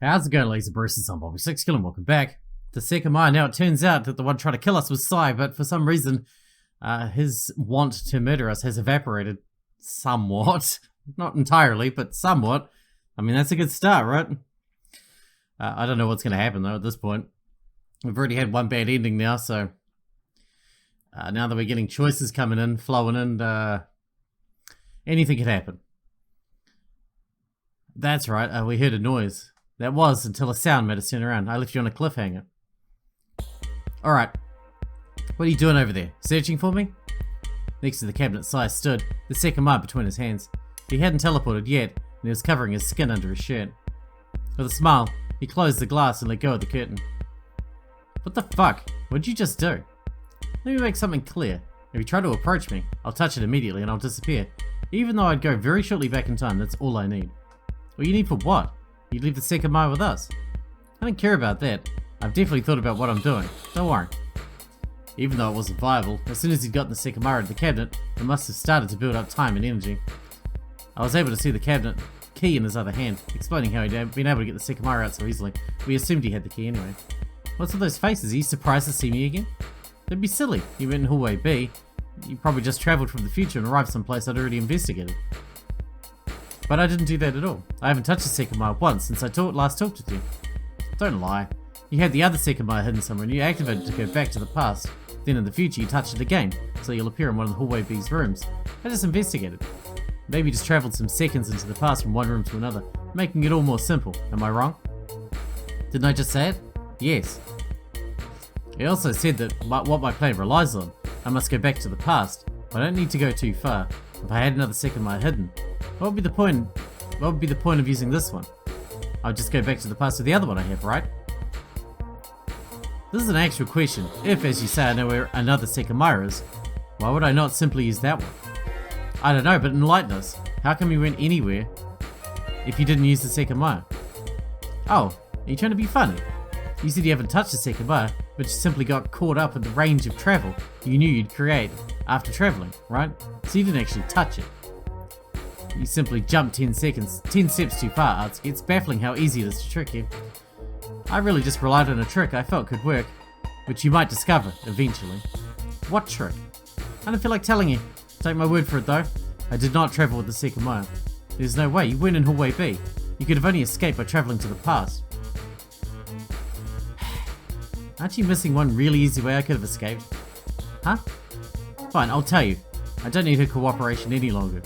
How's it going, Laser Bruce? I'm Bobby Sixkilla, and welcome back to Sekimeiya. Now, it turns out that the one trying to kill us was Sai, but for some reason, his want to murder us has evaporated somewhat. Not entirely, but somewhat. I mean, that's a good start, right? I don't know what's going to happen, though, at this point. We've already had one bad ending now, so... now that we're getting choices coming in, flowing in, anything could happen. That's right, we heard a noise. That was until a sound made us turn around. I left you on a cliffhanger. Alright. What are you doing over there? Searching for me? Next to the cabinet, Sai stood, the Sekimeiya between his hands. He hadn't teleported yet, and he was covering his skin under his shirt. With a smile, he closed the glass and let go of the curtain. What the fuck? What'd you just do? Let me make something clear. If you try to approach me, I'll touch it immediately and I'll disappear. Even though I'd go very shortly back in time, that's all I need. Well, you need for what? You'd leave the Sekimeiya with us. I don't care about that. I've definitely thought about what I'm doing. Don't worry. Even though it wasn't viable, as soon as he'd gotten the Sekimeiya into the cabinet, it must have started to build up time and energy. I was able to see the cabinet key in his other hand, explaining how he'd been able to get the Sekimeiya out so easily. We assumed he had the key anyway. What's with those faces? Are you surprised to see me again? That'd be silly. You went in hallway B. You probably just travelled from the future and arrived someplace I'd already investigated. But I didn't do that at all. I haven't touched the Sekimeiya once since I last talked with you. Don't lie. You had the other Sekimeiya hidden somewhere and you activated it to go back to the past. Then in the future you touched it again, so you'll appear in one of the hallway B's rooms. I just investigated. Maybe just travelled some seconds into the past from one room to another, making it all more simple. Am I wrong? Didn't I just say it? Yes. He also said that what my plan relies on. I must go back to the past. I don't need to go too far. If I had another Sekimeiya hidden, what would be the point? What would be the point of using this one? I'll just go back to the past with the other one I have, right? This is an actual question. If, as you say, I know where another Sekimeiya is, why would I not simply use that one? I don't know, but enlighten us. How come you went anywhere if you didn't use the Sekimeiya? Oh, are you trying to be funny? You said you haven't touched the Sekimeiya, but you simply got caught up in the range of travel you knew you'd create after travelling, right? So you didn't actually touch it. You simply jumped 10 steps too far, Artsy. It's baffling how easy it is to trick you. I really just relied on a trick I felt could work, which you might discover, eventually. What trick? I don't feel like telling you. Take my word for it though. I did not travel with the Sekimeiya. There's no way, you went in hallway B. You could have only escaped by travelling to the past. Aren't you missing one really easy way I could have escaped? Huh? Fine, I'll tell you. I don't need her cooperation any longer.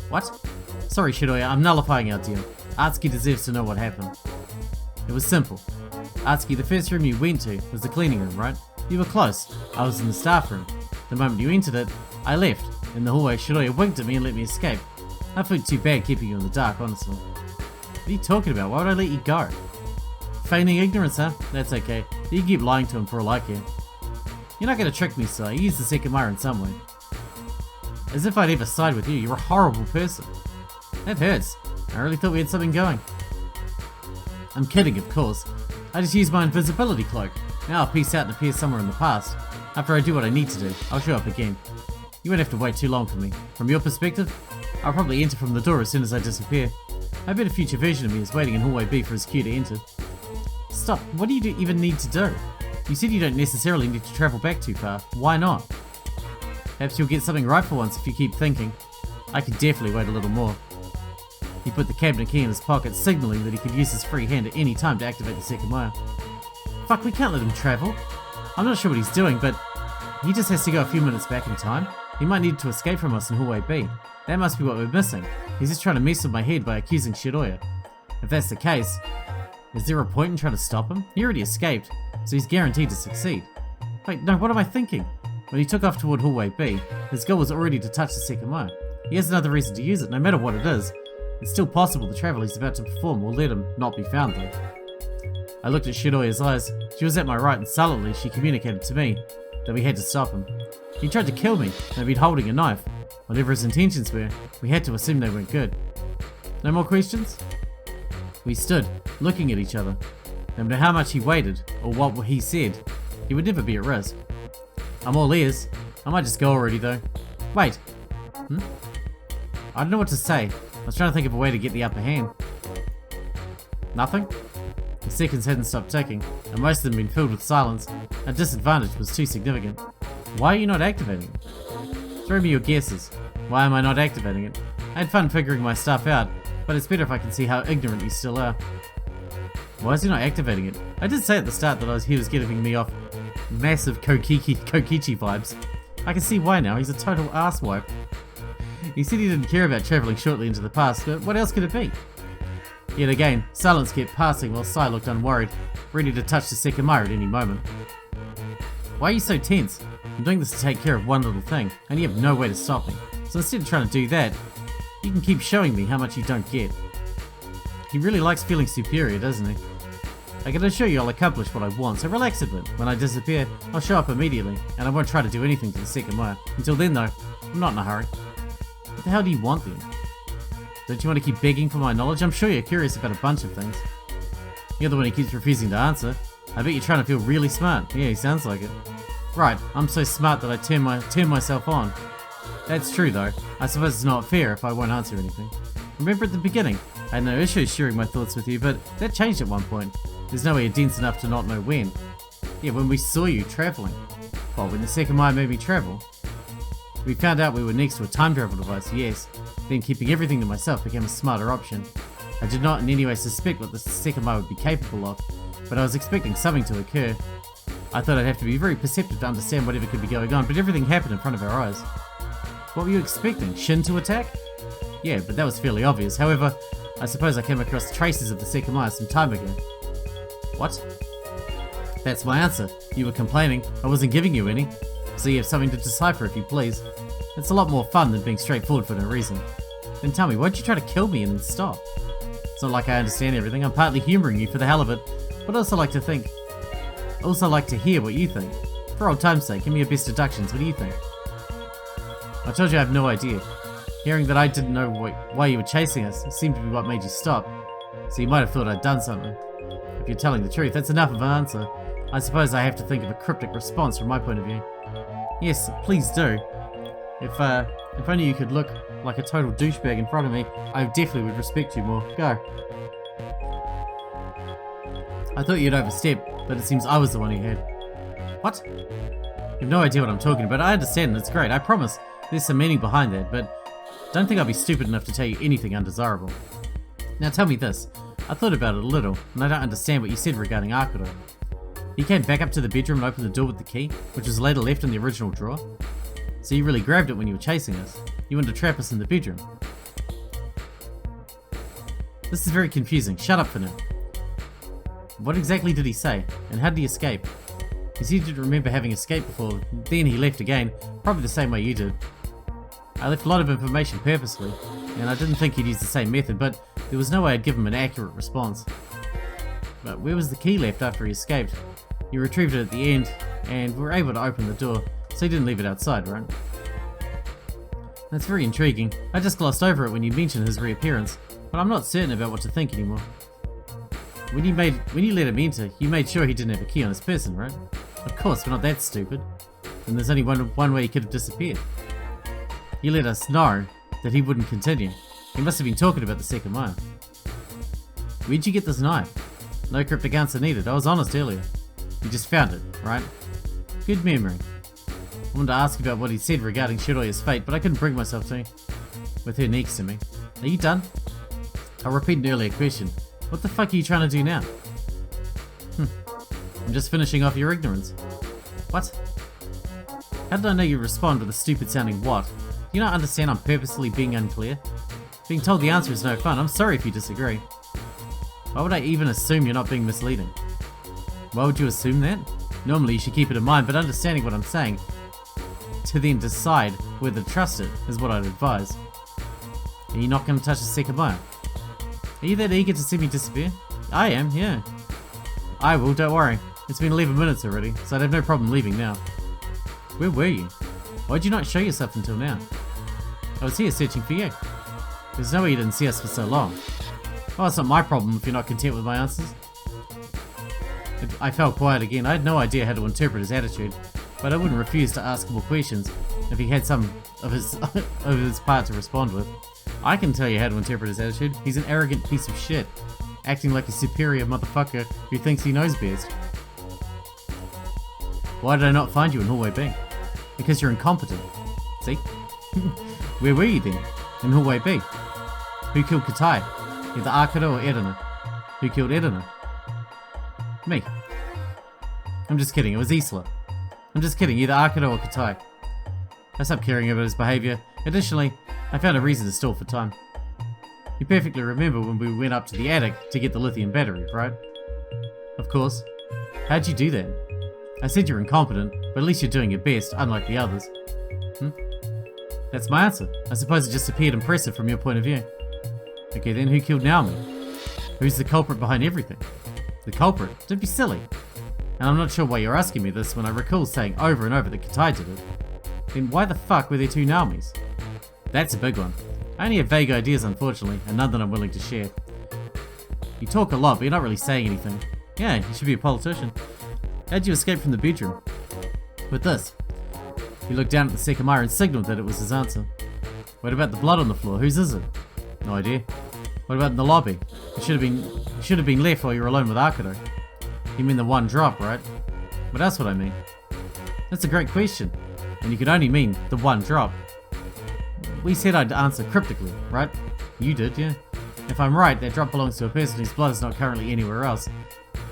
What? Sorry, Shidoya, I'm nullifying our deal. Atsuki deserves to know what happened. It was simple. Atsuki, the first room you went to was the cleaning room, right? You were close. I was in the staff room. The moment you entered it, I left. In the hallway, Shidoya winked at me and let me escape. I felt too bad keeping you in the dark, honestly. What are you talking about? Why would I let you go? Feigning ignorance, huh? That's okay. You can keep lying to him for all I care. You're not going to trick me, sir. You used the Sekimeiya in some way. As if I'd ever side with you. You're a horrible person. That hurts. I really thought we had something going. I'm kidding, of course. I just used my invisibility cloak. Now I'll peace out and appear somewhere in the past. After I do what I need to do, I'll show up again. You won't have to wait too long for me. From your perspective, I'll probably enter from the door as soon as I disappear. I bet a future version of me is waiting in hallway B for his cue to enter. Stop. What do you even need to do? You said you don't necessarily need to travel back too far. Why not? Perhaps you'll get something right for once if you keep thinking. I could definitely wait a little more. He put the cabinet key in his pocket, signaling that he could use his free hand at any time to activate the Sekimeiya. Fuck, we can't let him travel. I'm not sure what he's doing, but he just has to go a few minutes back in time. He might need to escape from us in hallway B. That must be what we're missing. He's just trying to mess with my head by accusing Shidoya. If that's the case, is there a point in trying to stop him? He already escaped, so he's guaranteed to succeed. Wait, no, what am I thinking? When he took off toward hallway B, his goal was already to touch the Sekimeiya. He has another reason to use it, no matter what it is. It's still possible the travel he's about to perform will let him not be found though. I looked at Shidoya's eyes. She was at my right and sullenly she communicated to me that we had to stop him. He tried to kill me, maybe holding a knife. Whatever his intentions were, we had to assume they weren't good. No more questions? We stood, looking at each other. No matter how much he waited, or what he said, he would never be at risk. I'm all ears. I might just go already though. Wait. I don't know what to say. I was trying to think of a way to get the upper hand. Nothing? The seconds hadn't stopped ticking, and most of them been filled with silence. Our disadvantage was too significant. Why are you not activating it? Throw me your guesses. Why am I not activating it? I had fun figuring my stuff out, but it's better if I can see how ignorant you still are. Why is he not activating it? I did say at the start that he was giving me off massive Kokichi vibes. I can see why now, he's a total asswipe. He said he didn't care about travelling shortly into the past, but what else could it be? Yet again, silence kept passing while Sai looked unworried, ready to touch the Sekimeiya at any moment. Why are you so tense? I'm doing this to take care of one little thing, and you have no way to stop me. So instead of trying to do that, you can keep showing me how much you don't get. He really likes feeling superior, doesn't he? I can assure you I'll accomplish what I want, so relax a bit. When I disappear, I'll show up immediately, and I won't try to do anything to the Sekimeiya. Until then though, I'm not in a hurry. What the hell do you want then? Don't you want to keep begging for my knowledge? I'm sure you're curious about a bunch of things. You're the one who keeps refusing to answer. I bet you're trying to feel really smart. Yeah, he sounds like it. Right, I'm so smart that I turn myself on. That's true though. I suppose it's not fair if I won't answer anything. Remember at the beginning, I had no issues sharing my thoughts with you, but that changed at one point. There's no way you're dense enough to not know when. Yeah, when we saw you travelling. Well, when the Sekimeiya made me travel. We found out we were next to a time travel device, yes. Then keeping everything to myself became a smarter option. I did not in any way suspect what the Sekimeiya would be capable of, but I was expecting something to occur. I thought I'd have to be very perceptive to understand whatever could be going on, but everything happened in front of our eyes. What were you expecting? Shin to attack? Yeah, but that was fairly obvious. However, I suppose I came across traces of the Sekimeiya some time ago. What? That's my answer. You were complaining. I wasn't giving you any. So you have something to decipher if you please. It's a lot more fun than being straightforward for no reason. Then tell me, why'd you try to kill me and then stop? It's not like I understand everything. I'm partly humouring you for the hell of it, but also like to hear what you think. For old time's sake, give me your best deductions. What do you think? I told you I have no idea. Hearing that I didn't know why you were chasing us seemed to be what made you stop. So you might have thought I'd done something. If you're telling the truth, that's enough of an answer. I suppose I have to think of a cryptic response from my point of view. Yes, please do. If only you could look like a total douchebag in front of me, I definitely would respect you more. Go. I thought you'd overstep, but it seems I was the one who had. What? You have no idea what I'm talking about. I understand and it's great, I promise. There's some meaning behind that, but don't think I'll be stupid enough to tell you anything undesirable. Now tell me this. I thought about it a little, and I don't understand what you said regarding Arkudo. You came back up to the bedroom and opened the door with the key, which was later left in the original drawer. So you really grabbed it when you were chasing us. You wanted to trap us in the bedroom. This is very confusing. Shut up for now. What exactly did he say, and how did he escape? He seemed to remember having escaped before, then he left again, probably the same way you did. I left a lot of information purposely, and I didn't think he'd use the same method, but there was no way I'd give him an accurate response. But where was the key left after he escaped? You retrieved it at the end, and were able to open the door, so you didn't leave it outside, right? That's very intriguing. I just glossed over it when you mentioned his reappearance, but I'm not certain about what to think anymore. When you let him enter, you made sure he didn't have a key on his person, right? Of course, we're not that stupid. And there's only one way he could have disappeared. You let us know that he wouldn't continue. He must have been talking about the Sekimeiya. Where'd you get this knife? No cryptic answer needed. I was honest earlier. You just found it, right? Good memory. I wanted to ask about what he said regarding Shiroya's fate, but I couldn't bring myself to. With her next to me. Are you done? I'll repeat an earlier question. What the fuck are you trying to do now? I'm just finishing off your ignorance. What? How did I know you'd respond with a stupid sounding what? Do you not understand I'm purposely being unclear? Being told the answer is no fun. I'm sorry if you disagree. Why would I even assume you're not being misleading? Why would you assume that? Normally you should keep it in mind, but understanding what I'm saying to then decide whether to trust it is what I'd advise. Are you not going to touch the Sekimeiya? Are you that eager to see me disappear? I am, yeah. I will, don't worry. It's been 11 minutes already, so I'd have no problem leaving now. Where were you? Why'd you not show yourself until now? I was here searching for you. There's no way you didn't see us for so long. Well, it's not my problem if you're not content with my answers. I fell quiet again. I had no idea how to interpret his attitude, but I wouldn't refuse to ask more questions if he had some of his part to respond with. I can tell you how to interpret his attitude. He's an arrogant piece of shit. acting like a superior motherfucker who thinks he knows best. Why did I not find you in hallway B? Because you're incompetent. See? Where were you then? In hallway B. Who killed Katai? Either Arcado or Edina. Who killed Edina? Me. I'm just kidding, it was Isla. I'm just kidding, either Arcado or Katai. I stopped caring about his behaviour. Additionally, I found a reason to stall for time. You perfectly remember when we went up to the attic to get the lithium battery, right? Of course. How'd you do that? I said you're incompetent, but at least you're doing your best, unlike the others. That's my answer. I suppose it just appeared impressive from your point of view. Okay then, who killed Naomi? Who's the culprit behind everything? The culprit? Don't be silly. And I'm not sure why you're asking me this when I recall saying over and over that Katai did it. Then why the fuck were there two Naomis? That's a big one. I only have vague ideas, unfortunately, and none that I'm willing to share. You talk a lot, but you're not really saying anything. Yeah, you should be a politician. How'd you escape from the bedroom? With this. He looked down at the Sekimeiya and signaled that it was his answer. What about the blood on the floor? Whose is it? No idea. What about in the lobby? It should have been left while you were alone with Arcado. You mean the one drop, right? What else would I mean? That's a great question. And you could only mean the one drop. We said I'd answer cryptically, right? You did, yeah. If I'm right, that drop belongs to a person whose blood is not currently anywhere else.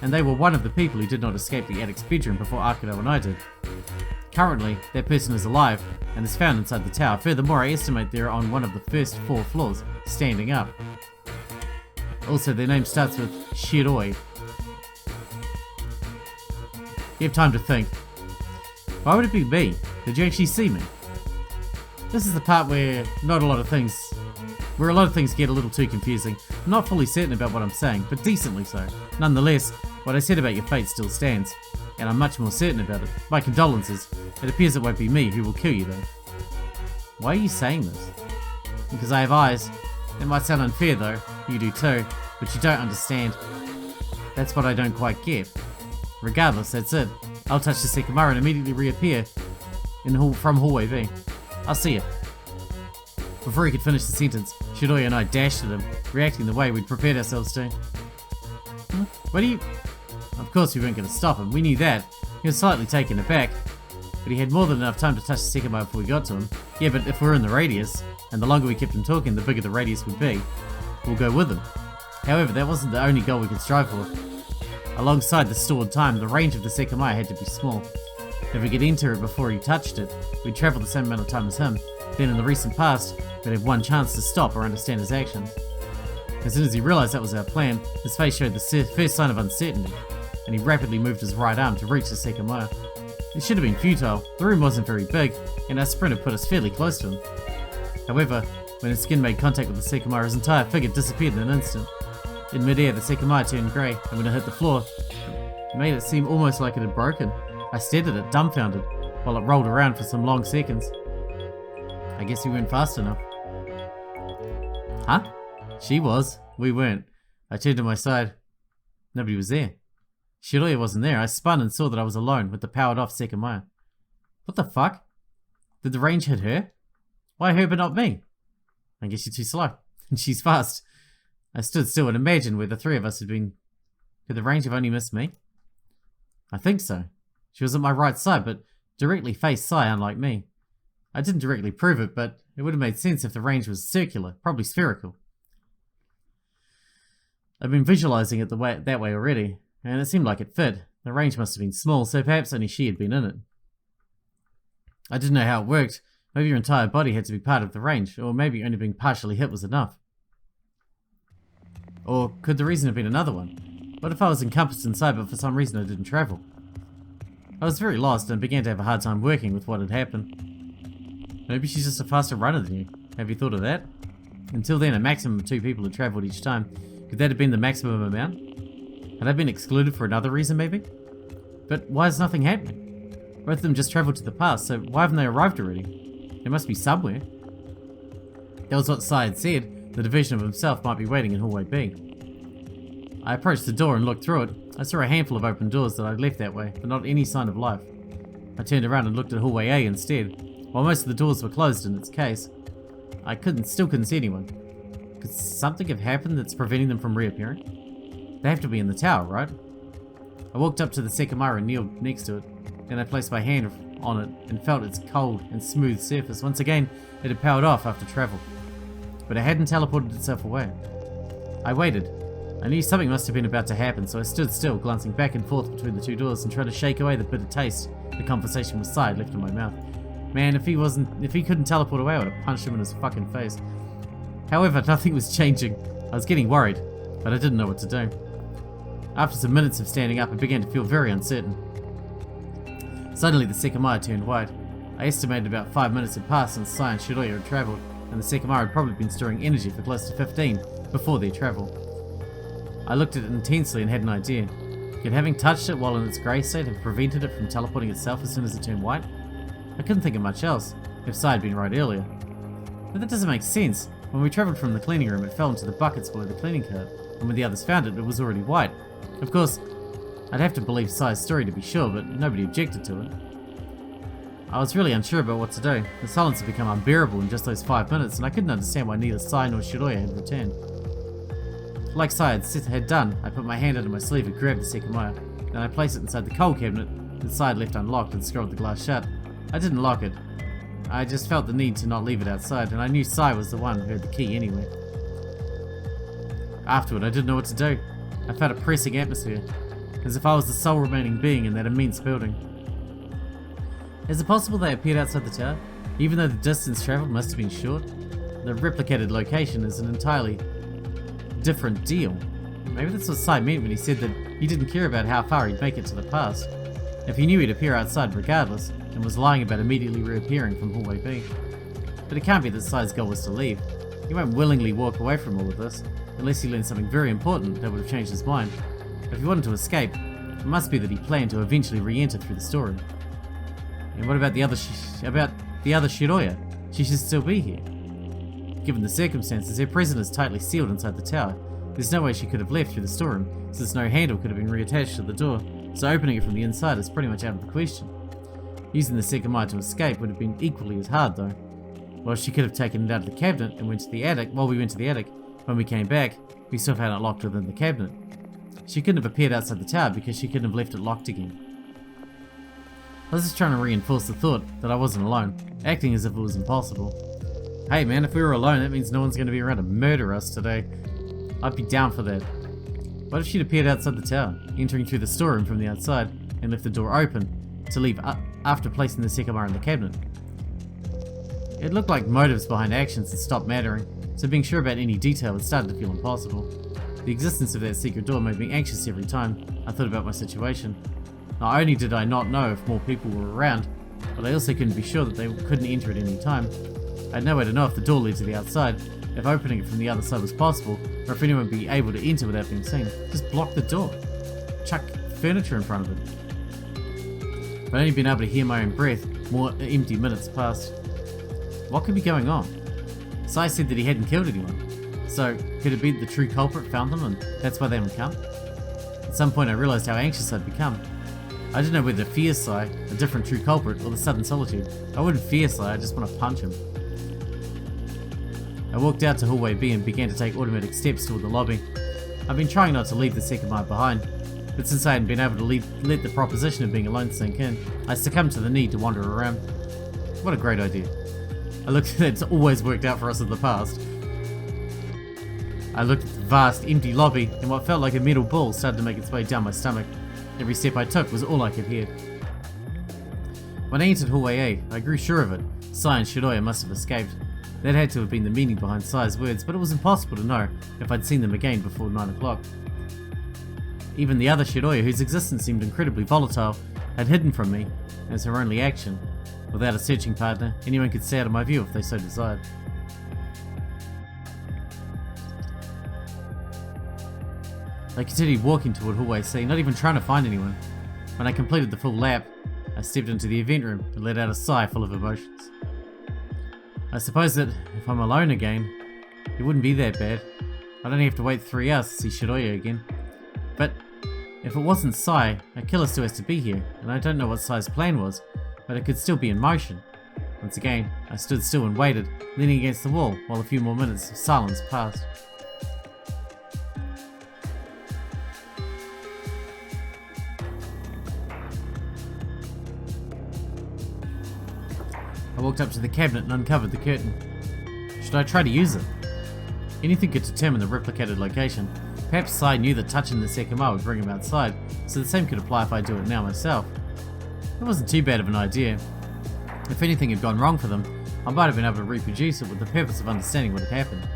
And they were one of the people who did not escape the attic's bedroom before Arcado and I did. Currently, that person is alive and is found inside the tower. Furthermore, I estimate they're on one of the first 4 floors, standing up. Also, their name starts with Shiroi. You have time to think. Why would it be me? Did you actually see me? This is the part where a lot of things get a little too confusing. I'm not fully certain about what I'm saying, but decently so. Nonetheless, what I said about your fate still stands, and I'm much more certain about it. My condolences. It appears it won't be me who will kill you though. Why are you saying this? Because I have eyes. It might sound unfair though, you do too, but you don't understand. That's what I don't quite get. Regardless, that's it. I'll touch the Sekimeiya and immediately reappear from hallway B. I'll see you. Before he could finish the sentence, Shiroi and I dashed at him, reacting the way we'd prepared ourselves to. What are you... Of course we weren't going to stop him, we knew that. He was slightly taken aback, but he had more than enough time to touch the Sekimeiya before we got to him. Yeah, but if we're in the radius, and the longer we kept him talking, the bigger the radius would be, we'll go with him. However, that wasn't the only goal we could strive for. Alongside the stored time, the range of the Sekimeiya had to be small. If we could enter it before he touched it, we'd travel the same amount of time as him. Then in the recent past, we'd have one chance to stop or understand his actions. As soon as he realised that was our plan, his face showed the first sign of uncertainty, and he rapidly moved his right arm to reach the Sekimeiya. It should have been futile, the room wasn't very big, and our sprint had put us fairly close to him. However, when his skin made contact with the Sekimeiya, his entire figure disappeared in an instant. In midair, the Sekimeiya turned grey, and when it hit the floor, it made it seem almost like it had broken. I stared at it, dumbfounded, while it rolled around for some long seconds. I guess we weren't fast enough. Huh? She was. We weren't. I turned to my side. Nobody was there. Shiroi wasn't there. I spun and saw that I was alone with the powered off Sekimeiya. What the fuck? Did the range hit her? Why her but not me? I guess you're too slow. And she's fast. I stood still and imagined where the three of us had been. Could the range have only missed me? I think so. She was at my right side, but directly faced Sai, unlike me. I didn't directly prove it, but it would have made sense if the range was circular, probably spherical. I've been visualizing it that way already, and it seemed like it fit. The range must have been small, so perhaps only she had been in it. I didn't know how it worked. Maybe your entire body had to be part of the range, or maybe only being partially hit was enough. Or could the reason have been another one? What if I was encompassed inside, but for some reason I didn't travel? I was very lost and began to have a hard time working with what had happened. Maybe she's just a faster runner than you. Have you thought of that? Until then, a maximum of 2 people had travelled each time. Could that have been the maximum amount? Had I been excluded for another reason, maybe? But why is nothing happening? Both of them just travelled to the past, so why haven't they arrived already? They must be somewhere. That was what Sai had said. The division of himself might be waiting in hallway B. I approached the door and looked through it. I saw a handful of open doors that I'd left that way, but not any sign of life. I turned around and looked at hallway A instead. While most of the doors were closed in its case, I still couldn't see anyone. Could something have happened that's preventing them from reappearing? They have to be in the tower, right? I walked up to the Sekimeiya and kneeled next to it. Then I placed my hand on it and felt its cold and smooth surface. Once again, it had powered off after travel. But it hadn't teleported itself away. I waited. I knew something must have been about to happen, so I stood still, glancing back and forth between the two doors and trying to shake away the bitter taste the conversation with Sai left in my mouth. Man, if he couldn't teleport away, I would have punched him in his fucking face. However, nothing was changing. I was getting worried, but I didn't know what to do. After some minutes of standing up, I began to feel very uncertain. Suddenly, the Sekimeiya turned white. I estimated about 5 minutes had passed since Sai and Shiroya had travelled, and the Sekimeiya had probably been storing energy for close to 15 before their travel. I looked at it intensely and had an idea. Could having touched it while in its grey state have prevented it from teleporting itself as soon as it turned white? I couldn't think of much else, if Sai had been right earlier. But that doesn't make sense. When we travelled from the cleaning room, it fell into the buckets below the cleaning cart, and when the others found it, it was already white. Of course, I'd have to believe Sai's story to be sure, but nobody objected to it. I was really unsure about what to do. The silence had become unbearable in just those 5 minutes, and I couldn't understand why neither Sai nor Shiroya had returned. Like Sai had done, I put my hand under my sleeve and grabbed the Sekimeiya. Then I placed it inside the coal cabinet that Sai had left unlocked and scrolled the glass shut. I didn't lock it. I just felt the need to not leave it outside, and I knew Sai was the one who had the key anyway. Afterward, I didn't know what to do. I felt a pressing atmosphere, as if I was the sole remaining being in that immense building. Is it possible they appeared outside the tower, even though the distance travelled must have been short? The replicated location is an entirely different deal. Maybe that's what Sai meant when he said that he didn't care about how far he'd make it to the past. If he knew he'd appear outside regardless, and was lying about immediately reappearing from hallway B. But it can't be that Sai's goal was to leave. He won't willingly walk away from all of this, unless he learned something very important that would have changed his mind. If he wanted to escape, it must be that he planned to eventually re-enter through the storeroom. And what about the other Shiroya? She should still be here. Given the circumstances, her prison is tightly sealed inside the tower. There's no way she could have left through the storeroom, since no handle could have been reattached to the door, so opening it from the inside is pretty much out of the question. Using the Sekimeiya to escape would have been equally as hard though. Well, she could have taken it out of the cabinet and went to the attic. While we went to the attic, when we came back, we still found it locked within the cabinet. She couldn't have appeared outside the tower because she couldn't have left it locked again. I was just trying to reinforce the thought that I wasn't alone, acting as if it was impossible. Hey man, if we were alone, that means no one's going to be around to murder us today. I'd be down for that. What if she'd appeared outside the tower, entering through the storeroom from the outside, and left the door open to leave after placing the Sekimeiya in the cabinet? It looked like motives behind actions had stopped mattering, so being sure about any detail had started to feel impossible. The existence of that secret door made me anxious every time I thought about my situation. Not only did I not know if more people were around, but I also couldn't be sure that they couldn't enter at any time. I had no way to know if the door led to the outside, if opening it from the other side was possible, or if anyone would be able to enter without being seen. Just block the door. Chuck furniture in front of it. I'd only been able to hear my own breath. More empty minutes passed. What could be going on? Sai said that he hadn't killed anyone. So, could it be that the true culprit found them and that's why they hadn't come? At some point I realised how anxious I'd become. I didn't know whether to fear Sai, a different true culprit, or the sudden solitude. I wouldn't fear Sai, I just want to punch him. I walked out to hallway B and began to take automatic steps toward the lobby. I've been trying not to leave the Sekimeiya behind, but since I hadn't been able to let the proposition of being alone sink in, I succumbed to the need to wander around. What a great idea. I looked at it, it's always worked out for us in the past. I looked at the vast, empty lobby, and what felt like a metal ball started to make its way down my stomach. Every step I took was all I could hear. When I entered hallway A, I grew sure of it. Sai and Shiroya must have escaped. That had to have been the meaning behind Sai's words, but it was impossible to know if I'd seen them again before 9 o'clock. Even the other Shiroya, whose existence seemed incredibly volatile, had hidden from me as her only action. Without a searching partner, anyone could stay out of my view if they so desired. I continued walking toward hallway C, not even trying to find anyone. When I completed the full lap, I stepped into the event room and let out a sigh full of emotions. I suppose that if I'm alone again, it wouldn't be that bad. I'd only have to wait 3 hours to see Shiroya again. But if it wasn't Sai, a killer still has to be here, and I don't know what Sai's plan was, but it could still be in motion. Once again, I stood still and waited, leaning against the wall while a few more minutes of silence passed. I walked up to the cabinet and uncovered the curtain. Should I try to use it? Anything could determine the replicated location. Perhaps Sai knew that touching the Sekimeiya would bring him outside, so the same could apply if I do it now myself. It wasn't too bad of an idea. If anything had gone wrong for them, I might have been able to reproduce it with the purpose of understanding what had happened.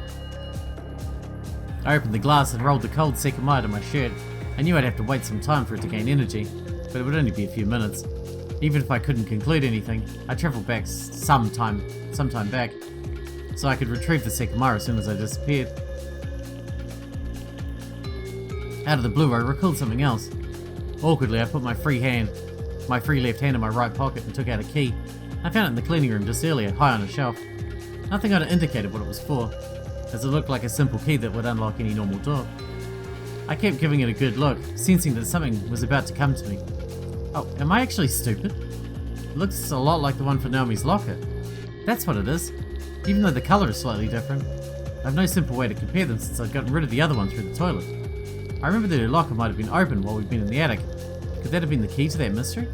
I opened the glass and rolled the cold Sekimeiya to my shirt. I knew I'd have to wait some time for it to gain energy, but it would only be a few minutes. Even if I couldn't conclude anything, I travelled back sometime back, so I could retrieve the Sekimeiya as soon as I disappeared. Out of the blue, I recalled something else. Awkwardly, I put my free left hand in my right pocket and took out a key. I found it in the cleaning room just earlier, high on a shelf. Nothing had indicated what it was for, as it looked like a simple key that would unlock any normal door. I kept giving it a good look, sensing that something was about to come to me. Oh, am I actually stupid? It looks a lot like the one for Naomi's locker. That's what it is, even though the colour is slightly different. I have no simple way to compare them since I've gotten rid of the other one through the toilet. I remember that her locker might have been open while we'd been in the attic. Could that have been the key to that mystery?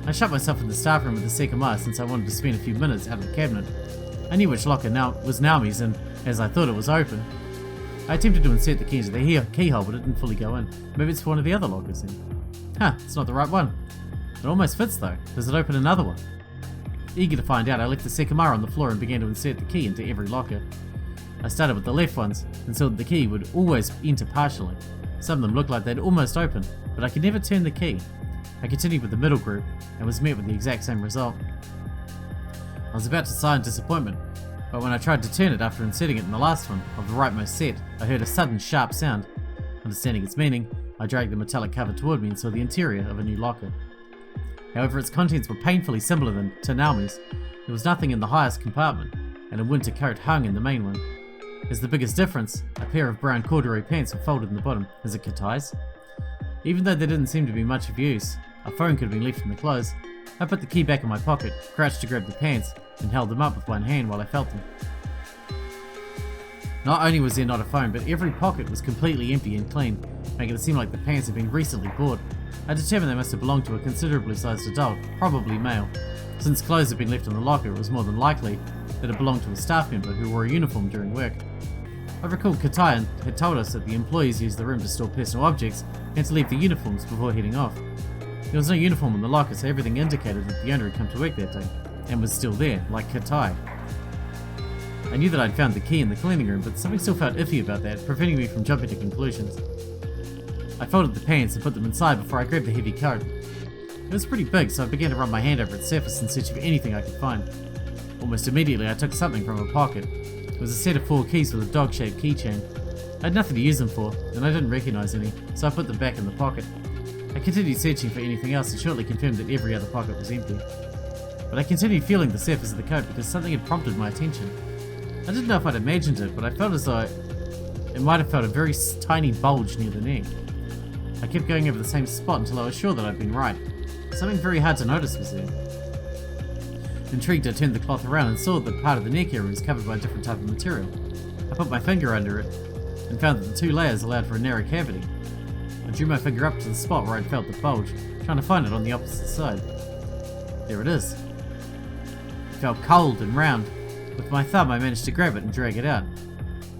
I shut myself in the staff room with the Sekimeiya since I wanted to spend a few minutes out of the cabinet. I knew which locker now was Naomi's, and as I thought it was open, I attempted to insert the key into the keyhole, but it didn't fully go in. Maybe it's for one of the other lockers then. Huh, it's not the right one. It almost fits though. Does it open another one? Eager to find out, I left the Sekimeiya on the floor and began to insert the key into every locker. I started with the left ones and saw that the key would always enter partially. Some of them looked like they'd almost open, but I could never turn the key. I continued with the middle group and was met with the exact same result. I was about to sigh in disappointment, but when I tried to turn it after inserting it in the last one of the rightmost set, I heard a sudden sharp sound. Understanding its meaning, I dragged the metallic cover toward me and saw the interior of a new locker. However, its contents were painfully similar to Naomi's. There was nothing in the highest compartment, and a winter coat hung in the main one. As the biggest difference, a pair of brown corduroy pants were folded in the bottom. Is it Katai's? Even though there didn't seem to be much of use, a phone could have been left in the clothes. I put the key back in my pocket, crouched to grab the pants, and held them up with one hand while I felt them. Not only was there not a phone, but every pocket was completely empty and clean, making it seem like the pants had been recently bought. I determined they must have belonged to a considerably sized adult, probably male. Since clothes had been left in the locker, it was more than likely that it belonged to a staff member who wore a uniform during work. I recalled Katai had told us that the employees used the room to store personal objects and to leave the uniforms before heading off. There was no uniform in the locker, so everything indicated that the owner had come to work that day, and was still there, like Katai. I knew that I'd found the key in the cleaning room, but something still felt iffy about that, preventing me from jumping to conclusions. I folded the pants and put them inside before I grabbed the heavy coat. It was pretty big, so I began to run my hand over its surface in search of anything I could find. Almost immediately, I took something from a pocket. It was a set of 4 keys with a dog-shaped keychain. I had nothing to use them for, and I didn't recognise any, so I put them back in the pocket. I continued searching for anything else and shortly confirmed that every other pocket was empty. But I continued feeling the surface of the coat because something had prompted my attention. I didn't know if I'd imagined it, but I felt as though it might have felt a very tiny bulge near the neck. I kept going over the same spot until I was sure that I'd been right. Something very hard to notice was there. Intrigued, I turned the cloth around and saw that part of the neck area was covered by a different type of material. I put my finger under it and found that the 2 layers allowed for a narrow cavity. I drew my finger up to the spot where I'd felt the bulge, trying to find it on the opposite side. There it is. It felt cold and round. With my thumb, I managed to grab it and drag it out.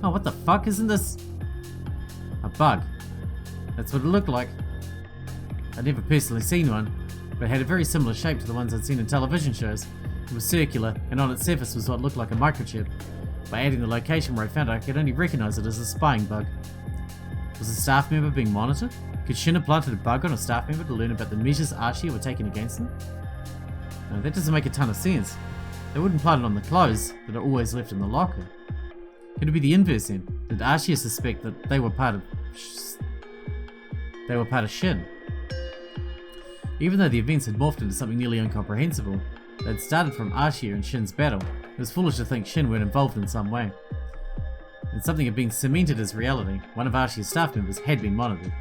Oh, what the fuck? Isn't this a bug? That's what it looked like. I'd never personally seen one, but it had a very similar shape to the ones I'd seen in television shows. It was circular, and on its surface was what looked like a microchip. By adding the location where I found it, I could only recognise it as a spying bug. Was a staff member being monitored? Could Shin have planted a bug on a staff member to learn about the measures Ashiya were taking against them? No, that doesn't make a ton of sense. They wouldn't plant it on the clothes that are always left in the locker. Could it be the inverse then? Did Ashiya suspect that they were part of Shin? Even though the events had morphed into something nearly incomprehensible, they'd started from Ashiya and Shin's battle. It was foolish to think Shin weren't involved in some way. And something had been cemented as reality. One of Ashiya's staff members had been monitored.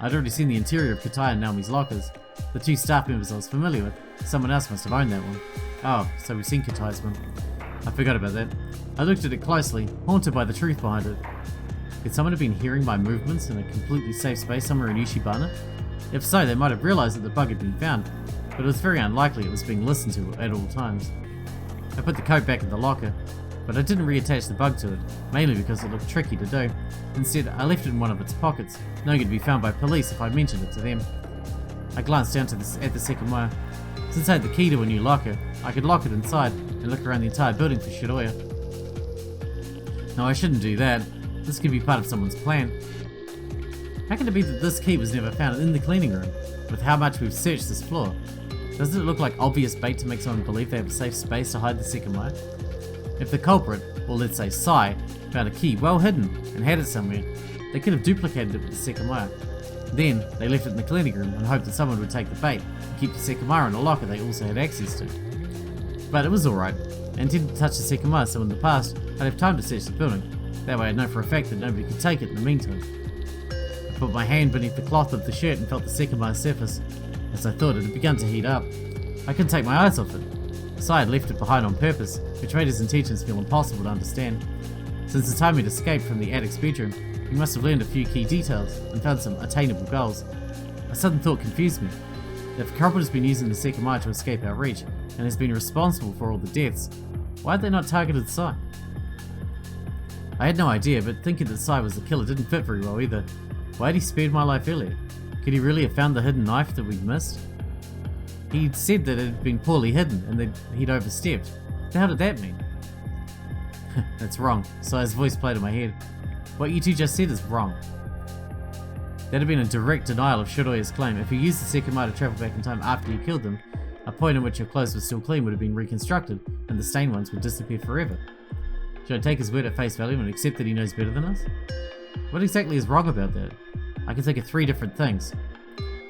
I'd already seen the interior of Katai and Naomi's lockers. The 2 staff members I was familiar with, someone else must have owned that one. Oh, so we've seen Katai's one. I forgot about that. I looked at it closely, haunted by the truth behind it. Could someone have been hearing my movements in a completely safe space somewhere in Yushibana? If so, they might have realised that the bug had been found. but it was very unlikely it was being listened to at all times. I put the coat back in the locker, but I didn't reattach the bug to it, mainly because it looked tricky to do. Instead, I left it in one of its pockets, knowing it would be found by police if I mentioned it to them. I glanced down at the Sekimeiya. Since I had the key to a new locker, I could lock it inside and look around the entire building for Shiroya. No, I shouldn't do that. This could be part of someone's plan. How can it be that this key was never found in the cleaning room, with how much we've searched this floor? Doesn't it look like obvious bait to make someone believe they have a safe space to hide the Sekimeiya? If the culprit, or let's say Sai, found a key well hidden and had it somewhere, they could have duplicated it with the Sekimeiya. Then, they left it in the cleaning room and hoped that someone would take the bait and keep the Sekimeiya in a locker they also had access to. But it was alright. I intended to touch the Sekimeiya so in the past, I'd have time to search the building. That way I'd know for a fact that nobody could take it in the meantime. I put my hand beneath the cloth of the shirt and felt the Sekimeiya's surface. As I thought, it had begun to heat up. I couldn't take my eyes off it. Sai had left it behind on purpose, which made his intentions feel impossible to understand. Since the time he'd escaped from the addict's bedroom, he must have learned a few key details and found some attainable goals. A sudden thought confused me. If the culprit has been using the Sekimeiya to escape our reach, and has been responsible for all the deaths, why had they not targeted Sai? I had no idea, but thinking that Sai was the killer didn't fit very well either. Why had he spared my life earlier? Could he really have found the hidden knife that we'd missed? He'd said that it had been poorly hidden and that he'd overstepped. What the hell did that mean? That's wrong. Sai's voice played in my head. What you two just said is wrong. That'd have been a direct denial of Shiroya's claim. If you used the Sekimeiya to travel back in time after you killed them, a point in which your clothes were still clean would have been reconstructed and the stained ones would disappear forever. Should I take his word at face value and accept that he knows better than us? What exactly is wrong about that? I can think of 3 different things.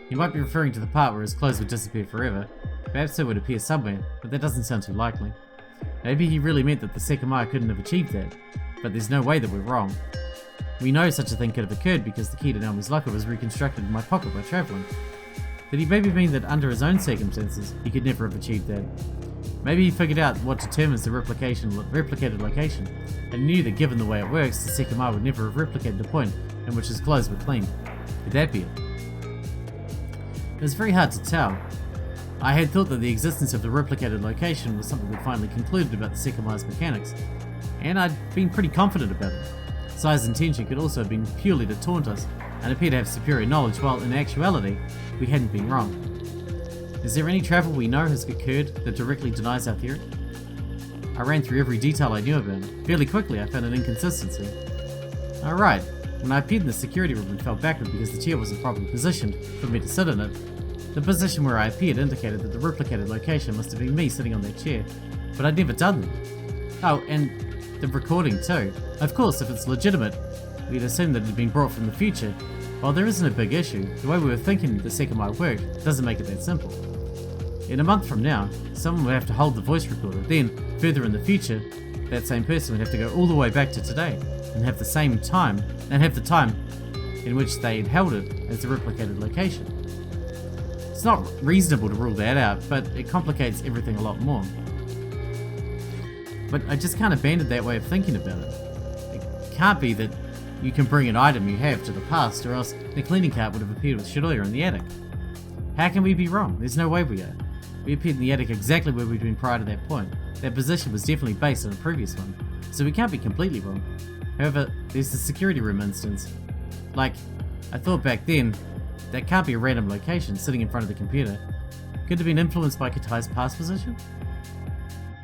He might be referring to the part where his clothes would disappear forever. Perhaps it would appear somewhere, but that doesn't sound too likely. Maybe he really meant that the Sekimeiya couldn't have achieved that, but there's no way that we're wrong. We know such a thing could have occurred because the key to Naomi's locker was reconstructed in my pocket by travelling. Did he maybe mean that under his own circumstances, he could never have achieved that? Maybe he figured out what determines the replicated location, and knew that given the way it works, the Sekimeiya would never have replicated the point in which his clothes were cleaned. Could that be it? It was very hard to tell. I had thought that the existence of the replicated location was something we'd finally concluded about the Sekimeiya's mechanics, and I'd been pretty confident about it. Sai's intention could also have been purely to taunt us, and appear to have superior knowledge, while in actuality, we hadn't been wrong. Is there any travel we know has occurred that directly denies our theory? I ran through every detail I knew about it. Fairly quickly I found an inconsistency. Alright, when I appeared in the security room and fell backward because the chair wasn't properly positioned for me to sit in it, the position where I appeared indicated that the replicated location must have been me sitting on that chair, but I'd never done that. Oh, and the recording too. Of course, if it's legitimate, we'd assume that it had been brought from the future. While there isn't a big issue, the way we were thinking the Sekimeiya worked doesn't make it that simple. In a month from now, someone would have to hold the voice recorder, then, further in the future, that same person would have to go all the way back to today, and have the time in which they had held it as the replicated location. It's not reasonable to rule that out, but it complicates everything a lot more. But I just can't abandon that way of thinking about it. It can't be that you can bring an item you have to the past, or else the cleaning cart would have appeared with Shiroya in the attic. How can we be wrong? There's no way we are. We appeared in the attic exactly where we'd been prior to that point. That position was definitely based on a previous one, so we can't be completely wrong. However, there's the security room instance. Like, I thought back then, that can't be a random location sitting in front of the computer. Could it have been influenced by Katai's past position?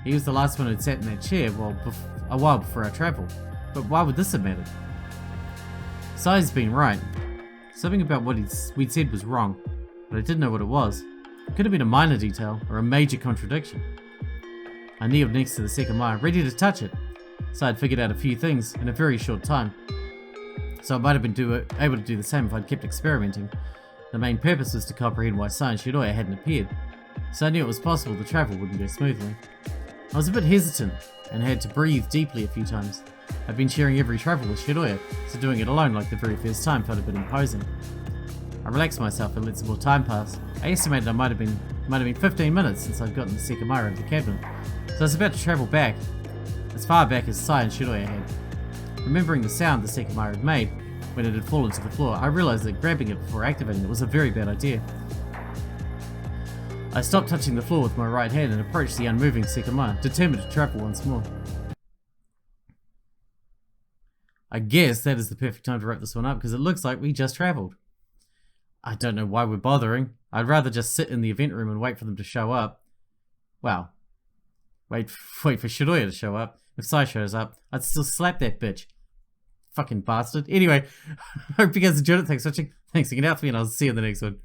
He was the last one who'd sat in that chair a while before our travel, but why would this have mattered? Sai's been right. Something about what we'd said was wrong, but I didn't know what it was. It could have been a minor detail or a major contradiction. I kneeled next to the Sekimeiya, ready to touch it. Sai had figured out a few things in a very short time, so I might have been able to do the same if I'd kept experimenting. The main purpose was to comprehend why Sai and Shiroya hadn't appeared, so I knew it was possible the travel wouldn't go smoothly. I was a bit hesitant and had to breathe deeply a few times. I'd been sharing every travel with Shiroya, so doing it alone like the very first time felt a bit imposing. I relaxed myself and let some more time pass. I estimated it might have been 15 minutes since I'd gotten the Sekimeiya out of the cabinet, so I was about to travel back, as far back as Sai and Shiroya had. Remembering the sound the Sekimeiya had made when it had fallen to the floor, I realized that grabbing it before activating it was a very bad idea. I stopped touching the floor with my right hand and approached the unmoving Sekimeiya, determined to travel once more. I guess that is the perfect time to wrap this one up because it looks like we just travelled. I don't know why we're bothering. I'd rather just sit in the event room and wait for them to show up. Wow. Wait for Shiroya to show up. If Sai shows up, I'd still slap that bitch. Fucking bastard. Anyway, hope you guys enjoyed it. Thanks for watching. Thanks for getting out for me, and I'll see you in the next one.